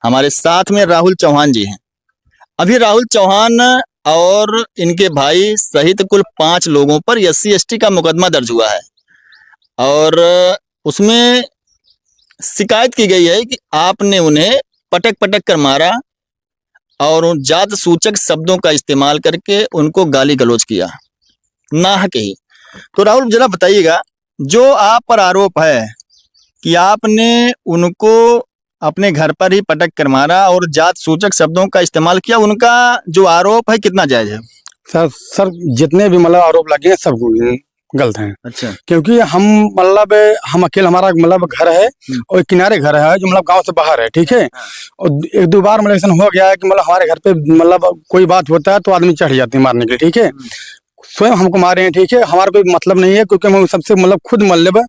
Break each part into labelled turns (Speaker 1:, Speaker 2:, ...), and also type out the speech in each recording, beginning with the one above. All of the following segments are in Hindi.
Speaker 1: हमारे साथ में राहुल चौहान जी हैं। अभी राहुल चौहान और इनके भाई सहित कुल 5 लोगों पर SC/ST का मुकदमा दर्ज हुआ है और उसमें शिकायत की गई है कि आपने उन्हें पटक पटक कर मारा और उन जात सूचक शब्दों का इस्तेमाल करके उनको गाली गलौज किया, नाहक ही। तो राहुल जरा बताइएगा, जो आप पर आरोप है कि आपने उनको अपने घर पर ही पटक कर मारा और जात सूचक शब्दों का इस्तेमाल किया, उनका जो आरोप है कितना जायज है?
Speaker 2: सर जितने भी मतलब आरोप लगे हैं सब गलत हैं।
Speaker 1: अच्छा।
Speaker 2: क्योंकि हम अकेले, हमारा मतलब घर है और किनारे घर है जो मतलब गांव से बाहर है, ठीक है। और 1-2 बार मतलब ऐसा हो गया है कि मतलब हमारे घर पे मतलब कोई बात होता है तो आदमी चढ़ जाते हैं मारने के लिए, ठीक है। स्वयं हमको मारे हैं, ठीक है। हमारा कोई मतलब नहीं है क्योंकि हम सबसे मतलब खुद मतलब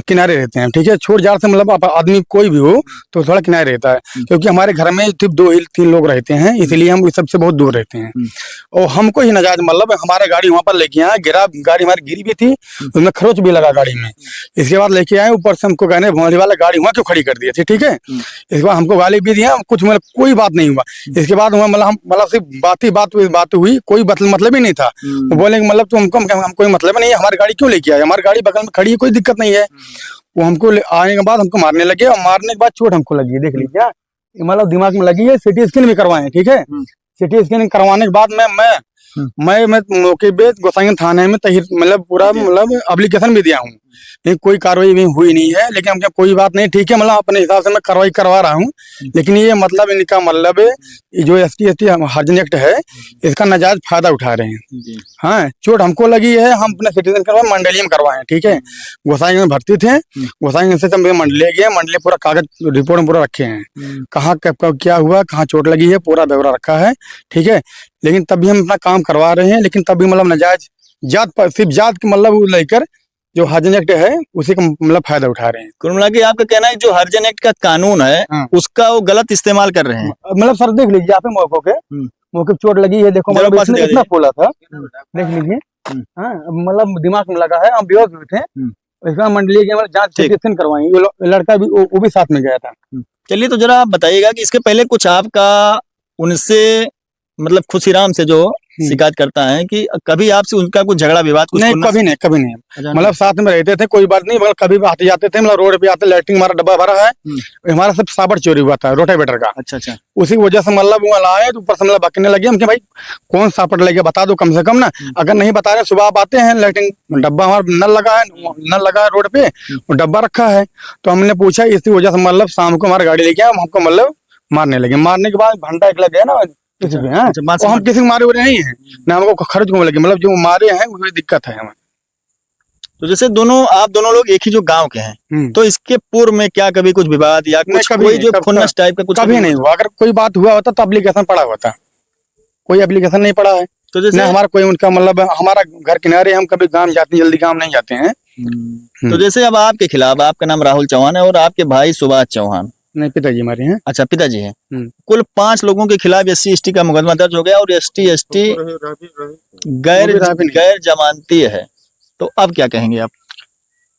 Speaker 2: किनारे रहते हैं, ठीक है। छोड़ जार से मतलब आदमी कोई भी हो तो थोड़ा किनारे रहता है, क्योंकि हमारे घर में सिर्फ 2-3 लोग रहते हैं, इसलिए हम इस सबसे बहुत दूर रहते हैं। और हमको ही नजायज मतलब हमारे गाड़ी वहां पर लेके आए, गाड़ी हमारी गिरी भी थी, उसमें खरोच भी लगा गाड़ी में। इसके बाद लेके आए, ऊपर से हमको कहने भोंसले वाला गाड़ी वहां क्यों खड़ी कर दी थी, ठीक है। इसके बाद हमको गाली भी दिया, कुछ मतलब कोई बात नहीं हुआ। इसके बाद मतलब सिर्फ बात हुई, कोई मतलब ही नहीं था। वो बोले मतलब तुम हमको मतलब नहीं है, हमारी गाड़ी क्यों लेके आए, हमारी गाड़ी बगल में खड़ी है, कोई दिक्कत नहीं है। वो हमको आने के बाद हमको मारने लगे और मारने के बाद चोट हमको लगी है, देख लीजिए, मतलब दिमाग में लगी है। CT स्कैन भी करवाए, ठीक है। CT स्कैन करवाने के बाद मैं मौके पे गोसाईगंज थाने में मतलब पूरा मतलब एप्लीकेशन भी दिया हूँ, लेकिन कोई कार्रवाई भी हुई नहीं है। लेकिन हम क्या, कोई बात नहीं, ठीक है, मतलब अपने हिसाब से मैं कार्रवाई करवा रहा हूँ। लेकिन ये मतलब इनका मतलब जो SC/ST हर्जन एक्ट है, इसका नाजायज फायदा उठा रहे हैं। हाँ, चोट हमको लगी है, हम अपने सिटीजन करवाए, मंडली में करवाए, ठीक है। गोसाईगंज में भर्ती थे, गोसाईगंज से मंडली गए, मंडली पूरा कागज रिपोर्ट में पूरा रखे हैं, कहाँ कब क्या हुआ, कहाँ चोट लगी है, पूरा ब्यौरा रखा है, ठीक है। लेकिन तब भी हम अपना काम करवा रहे हैं, लेकिन तब भी मतलब नाजायज सिर्फ जात के मतलब लेकर जो हर्जन एक्ट है उसी का मतलब फायदा उठा रहे हैं।
Speaker 1: कुल मिला के आपका कहना है जो हर्जन एक्ट का कानून है उसका वो गलत इस्तेमाल कर रहे हैं।
Speaker 2: मतलब सर देख लीजिए, आप मौके चोट लगी है, देखो मतलब इतना फूला था, देख लीजिए। हाँ, मतलब दिमाग में लगा है, हम बेहोश हुए थे। इसका मंडली के जांच करवाई, लड़का भी वो भी साथ में गया था।
Speaker 1: चलिए, तो जरा आप बताइएगा कि इसके पहले कुछ आपका उनसे मतलब खुशीराम से जो शिकायत करता है कि कभी आपसे उनका कुछ झगड़ा विवाद कुछ
Speaker 2: नहीं, कभी नहीं मतलब साथ में रहते थे, कोई बात नहीं, मगर कभी आते जाते थे, मतलब रोड पे आते, लैट्रिन हमारा डब्बा भरा है, हमारा सब साबर चोरी हुआ था रोटावेटर का।
Speaker 1: अच्छा।
Speaker 2: उसी वजह से मतलब वो लाए तो ऊपर से मतलब बकने लगे हम कि भाई कौन सापट लेके बता दो कम से कम ना। अगर नहीं बता रहे, सुबह आप आते हैं, लैट्रिन डब्बा हमारा नल लगा है रोड पे, वो डब्बा रखा है, तो हमने पूछा, इसी वजह से मतलब शाम को हमारी गाड़ी लेके आए, हमको मतलब मारने लगे। मारने के बाद घंटा एक लग गया ना किसी पे। हाँ, और हम किसी को मारे हुए नहीं है ना, हमको खर्च को लगे, मतलब जो मारे हैं वो दिक्कत है हमें।
Speaker 1: तो जैसे आप दोनों लोग एक ही जो गांव के हैं, तो इसके पूर्व में क्या कभी कुछ विवाद या कुछ कोई जो खुन्नस टाइप का कुछ
Speaker 2: कभी नहीं हुआ। अगर कोई बात हुआ होता तो एप्लीकेशन पड़ा होता, कोई एप्लीकेशन नहीं पड़ा है। तो जैसे हमारा कोई उनका मतलब, हमारा घर किनारे, हम कभी गांव जाते हैं, जल्दी गांव नहीं जाते हैं।
Speaker 1: तो जैसे अब आपके खिलाफ, आपका नाम राहुल चौहान है और आपके भाई सुभाष चौहान,
Speaker 2: नहीं पिताजी हमारे हैं।
Speaker 1: अच्छा, पिताजी हैं। कुल 5 लोगों के खिलाफ SC/ST का मुकदमा दर्ज हो गया और ST/ST गैर जमानती है। तो अब क्या कहेंगे आप?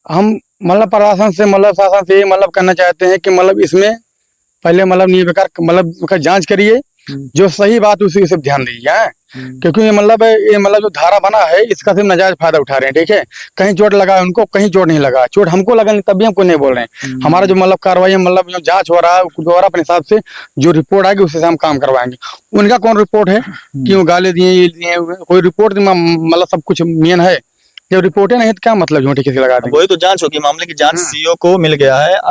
Speaker 2: हम मतलब प्रशासन से शासन से मतलब करना चाहते हैं कि मतलब इसमें पहले मतलब निर्विकार मतलब जांच करिए, जो सही बात उसी से ध्यान दीजिए। क्योंकि ये मतलब जो धारा बना है इसका सिर्फ नाजायज फायदा उठा रहे हैं, ठीक है। कहीं चोट लगा है उनको, कहीं चोट नहीं लगा, चोट हमको लगा नहीं, तभी हम कोई नहीं बोल रहे हैं। हमारा जो मतलब कार्रवाई मतलब जो जांच हो रहा है दोबारा अपने हिसाब से जो रिपोर्ट आएगी उससे हम काम करवाएंगे। उनका कौन रिपोर्ट है कि वो गाली दिए, ये दिए, कोई रिपोर्ट मतलब सब कुछ मेन है। जब रिपोर्टें नहीं तो क्या मतलब झूठी किसी लगा देंगे।
Speaker 1: वही तो जांच होगी, मामले की जांच CO को मिल गया है।